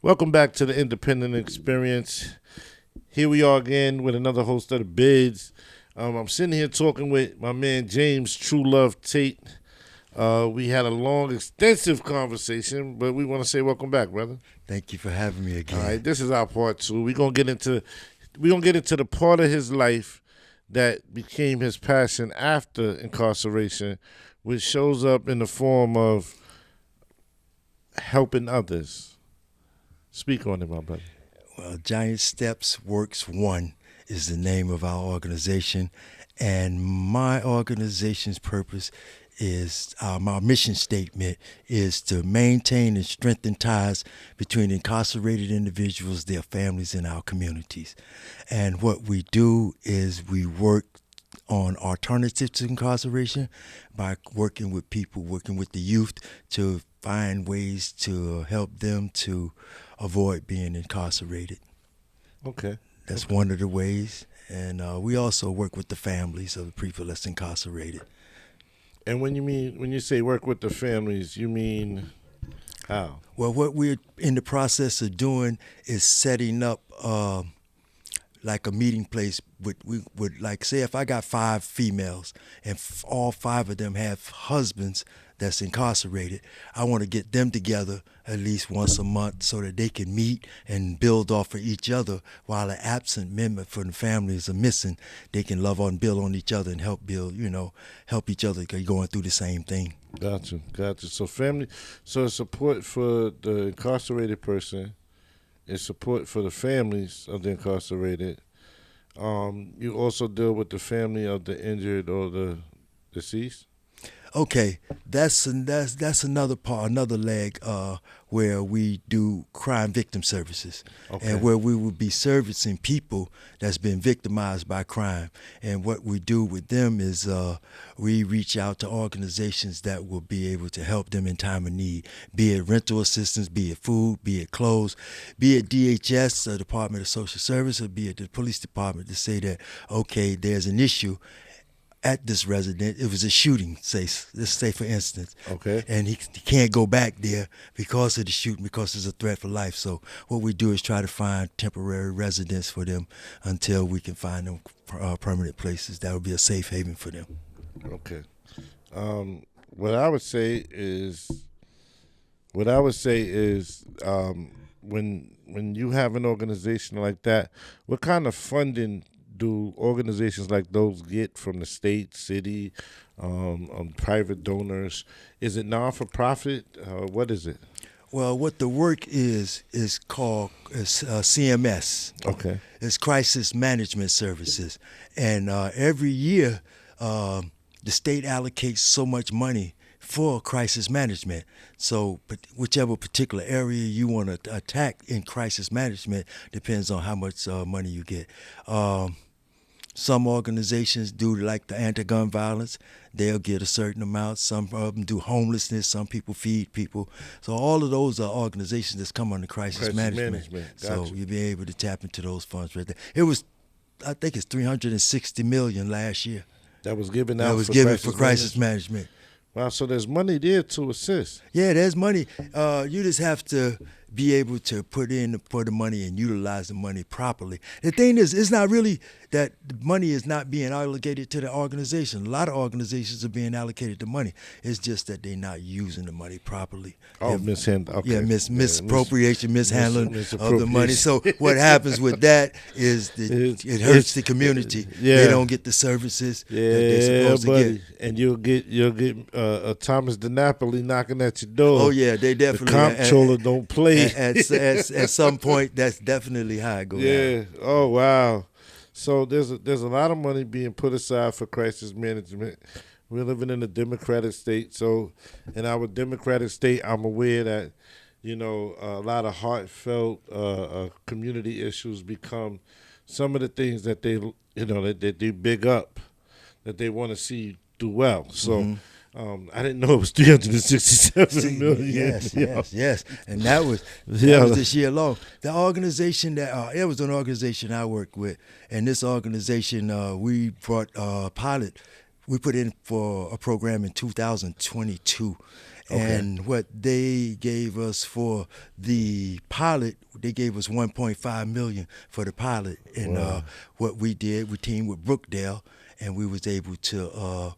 Welcome back to the Independent Experience. Here we are again with another host of the Bids. I'm sitting here talking with my man James Truluv Tate. We had a long, extensive conversation, but we want to say welcome back, brother. Thank you for having me again. All right, this is our part two. We're gonna get into the part of his life that became his passion after incarceration, which shows up in the form of helping others. Speak on it, my brother. Well, Giant Steps Works One is the name of our organization, and my organization's purpose is my mission statement is to maintain and strengthen ties between incarcerated individuals, their families, and our communities. And what we do is we work on alternatives to incarceration by working with people, working with the youth to find ways to help them to avoid being incarcerated. Okay. That's one of the ways. And we also work with the families of the people that's incarcerated. And when you say work with the families, you mean how? Well, what we're in the process of doing is setting up like a meeting place with like say if I got 5 females and all 5 of them have husbands that's incarcerated, I want to get them together at least once a month so that they can meet and build off of each other while an absent member from the families are missing. They can love on, build on each other and help build, help each other going through the same thing. Gotcha. So support for the incarcerated person is support for the families of the incarcerated. You also deal with the family of the injured or the deceased. Okay, that's another part, another leg where we do crime victim services, Okay. and where we will be servicing people that's been victimized by crime. And what we do with them is we reach out to organizations that will be able to help them in time of need, be it rental assistance, be it food, be it clothes, be it DHS, the Department of Social Service, or be it the police department to say that, okay, there's an issue at this resident. It was a shooting, let's say for instance. Okay. And he can't go back there because of the shooting, because it's a threat for life. So what we do is try to find temporary residence for them until we can find them permanent places that would be a safe haven for them. Okay. What I would say is, when you have an organization like that, what kind of funding do organizations like those get from the state, city, private donors? Is it non-for-profit? What is it? Well, what the work is called CMS. Okay. It's Crisis Management Services. And every year, the state allocates so much money for crisis management. So whichever particular area you want to attack in crisis management depends on how much money you get. Some organizations do like the anti-gun violence. They'll get a certain amount. Some of them do homelessness. Some people feed people. So all of those are organizations that's come under crisis management. Gotcha. So you'll be able to tap into those funds right there. I think it's $360 million last year. That was given out. That was given for crisis management. Wow, so there's money there to assist. Yeah, there's money. You just have to be able to put the money and utilize the money properly. The thing is, it's not really that the money is not being allocated to the organization. A lot of organizations are being allocated the money. It's just that they're not using the money properly. Mishandling. Okay. Yeah, misappropriation, mishandling of the money. So what happens with that is it hurts the community. They don't get the services that they're supposed to get. And you'll get Thomas DiNapoli knocking at your door. Oh yeah, they definitely. The comptroller don't play. At some point, that's definitely how it goes. Yeah. Oh wow. So there's a lot of money being put aside for crisis management. We're living in a democratic state, so in our democratic state, I'm aware that a lot of heartfelt community issues become some of the things that that they big up, that they want to see do well. So. I didn't know it was 367 million. Yes, and that was this year long. The organization it was an organization I worked with, and this organization we brought pilot. We put in for a program in 2022, Okay. And what they gave us for the pilot, they gave us 1.5 million for the pilot. And Wow. what we did, we teamed with Brookdale, and we was able to,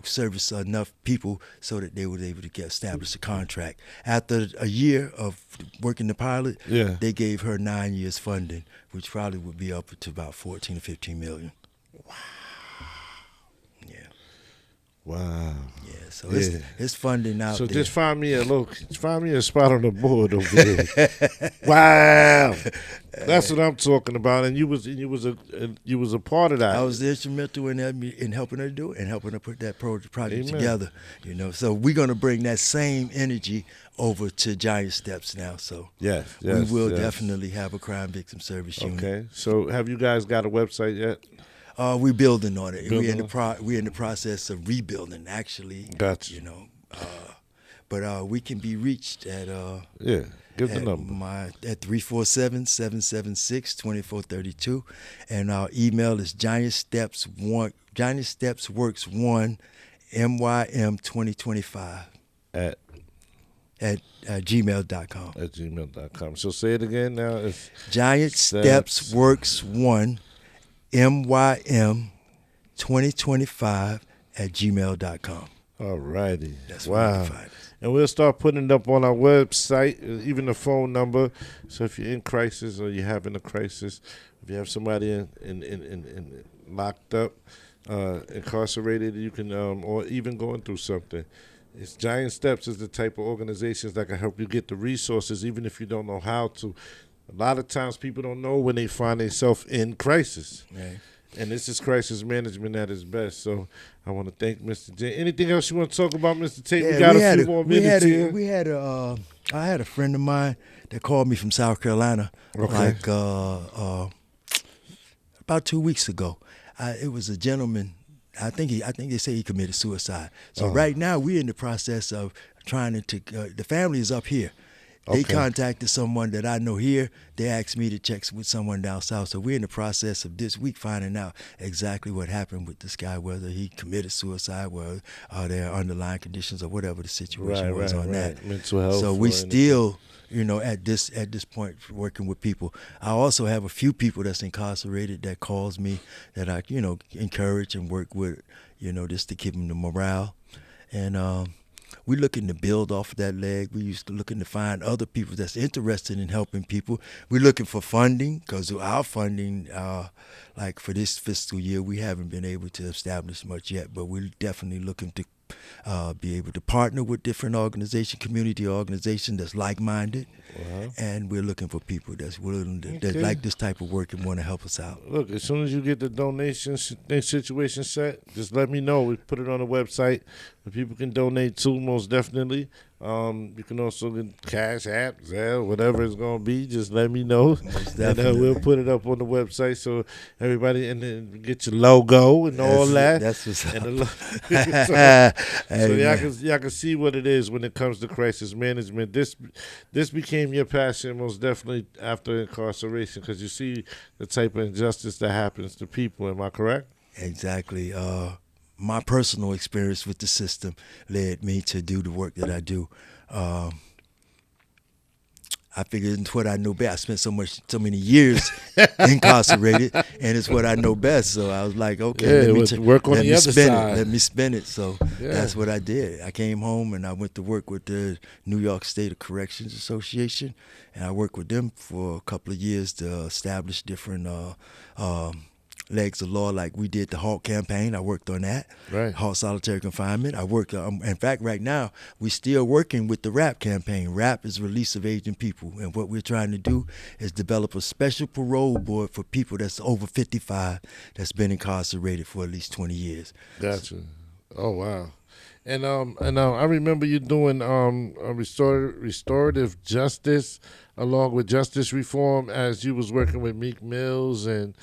service enough people so that they were able to get establish a contract. After a year of working the pilot, Yeah. they gave her 9 years funding, which probably would be up to about 14 to 15 million. Yeah. Wow. Yeah, so Yeah. it's funding out So there. just find me a spot on the board over there. Wow, that's what I'm talking about. And you was a part of that. I was instrumental in helping her do it and helping her put that project Amen. together. So we're gonna bring that same energy over to Giant Steps now. So Yes, we will definitely have a crime victim service unit. Okay. So have you guys got a website yet? We're building on it. Building We're in the process of rebuilding, actually. Gotcha. But we can be reached at Yeah. Give the at number. at 347-776-2432, and our email is giantstepsworks1 mym2025 At gmail.com. gmail.com. So say it again now. It's giantstepsworks1 mym2025 at gmail.com. all righty. That's where you Wow. can find us. And we'll start putting it up on our website, even the phone number. So if you're in crisis or you're having a crisis, if you have somebody in locked up, incarcerated, you can, or even going through something. It's Giant Steps is the type of organizations that can help you get the resources, even if you don't know how to. A lot of times people don't know when they find themselves in crisis. Right. And this is crisis management at its best. So I want to thank Mr. J. Anything else you want to talk about, Mr. Tate? We got a few more minutes here. I had a friend of mine that called me from South Carolina, Okay. like about 2 weeks ago. It was a gentleman. I think they say he committed suicide. So right now we're in the process of trying to. The family is up here. They Okay. contacted someone that I know here. They asked me to check with someone down south. So we're in the process of this week finding out exactly what happened with this guy, whether he committed suicide, whether there are underlying conditions or whatever the situation was on that. Mental health. So we still, at this point, working with people. I also have a few people that's incarcerated that calls me that I, encourage and work with, just to keep them the morale. And we're looking to build off of that leg. We used to looking to find other people that's interested in helping people. We're looking for funding because our funding, like for this fiscal year, we haven't been able to establish much yet, but we're definitely looking to be able to partner with different community organizations that's like-minded, and we're looking for people that's willing to, that like this type of work and want to help us out. Look, as soon as you get the donation situation set, just let me know. We put it on the website that people can donate to, most definitely. You can also get Cash App, Zelle, whatever it's going to be. Just let me know. And we'll put it up on the website so everybody, and then get your logo and all that. That's what's up. So y'all can see what it is when it comes to crisis management. This became your passion most definitely after incarceration, because you see the type of injustice that happens to people. Am I correct? Exactly. My personal experience with the system led me to do the work that I do. I figured it's what I know best. I spent so many years incarcerated, and it's what I know best. So I was like, okay, let me work on the other side. Let me spin it. So that's what I did. I came home and I went to work with the New York State Corrections Association, and I worked with them for a couple of years to establish different legs of law. Like we did the HALT campaign. I worked on that. Right. HALT solitary confinement. I worked. In fact, right now we're still working with the RAP campaign. RAP is Release of Aging People, and what we're trying to do is develop a special parole board for people that's over 55 that's been incarcerated for at least 20 years. Gotcha. Oh wow. And I remember you doing a restorative justice along with justice reform as you was working with Meek Mills and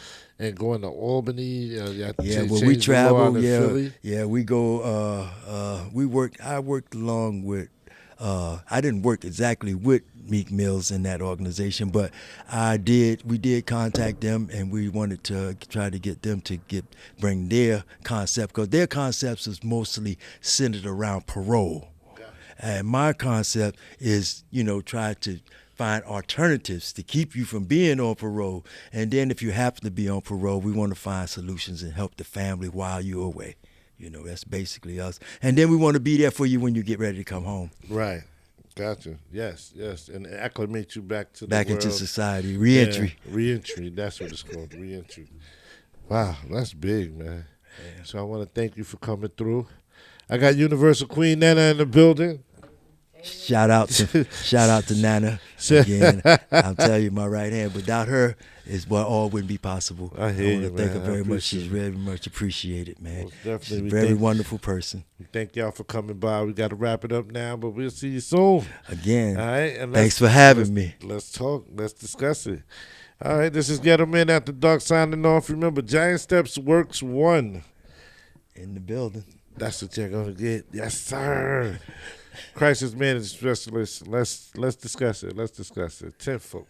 going to Albany. We travel. Philly. We go. I worked along with. I didn't work exactly with Meek Mills in that organization, but we did contact them, and we wanted to try to get them to bring their concept, because their concepts is mostly centered around parole. And my concept is, try to find alternatives to keep you from being on parole. And then if you happen to be on parole, we want to find solutions and help the family while you're away. That's basically us. And then we want to be there for you when you get ready to come home. Right. Gotcha. Yes, and acclimate you back to the Back world. into society. Reentry. Yeah, reentry. That's what it's called. Reentry. Wow, that's big, man. Yeah. So I want to thank you for coming through. I got Universal Queen Nana in the building. Shout out to Nana again. I'll tell you, my right hand. Without her, all wouldn't be possible. I hear you, want to thank her man. very much. She's very much appreciated, man. Most definitely. She's a very wonderful person. We thank y'all for coming by. We got to wrap it up now, but we'll see you soon. Again. All right. And thanks for having me. Let's talk. Let's discuss it. All right. This is Ghettoman After Dark signing off. Remember, Giant Steps Works 1. In the building. That's what you're gonna get. Yes, sir. Crisis management specialist. Let's discuss it. Let's discuss it. Tenfold.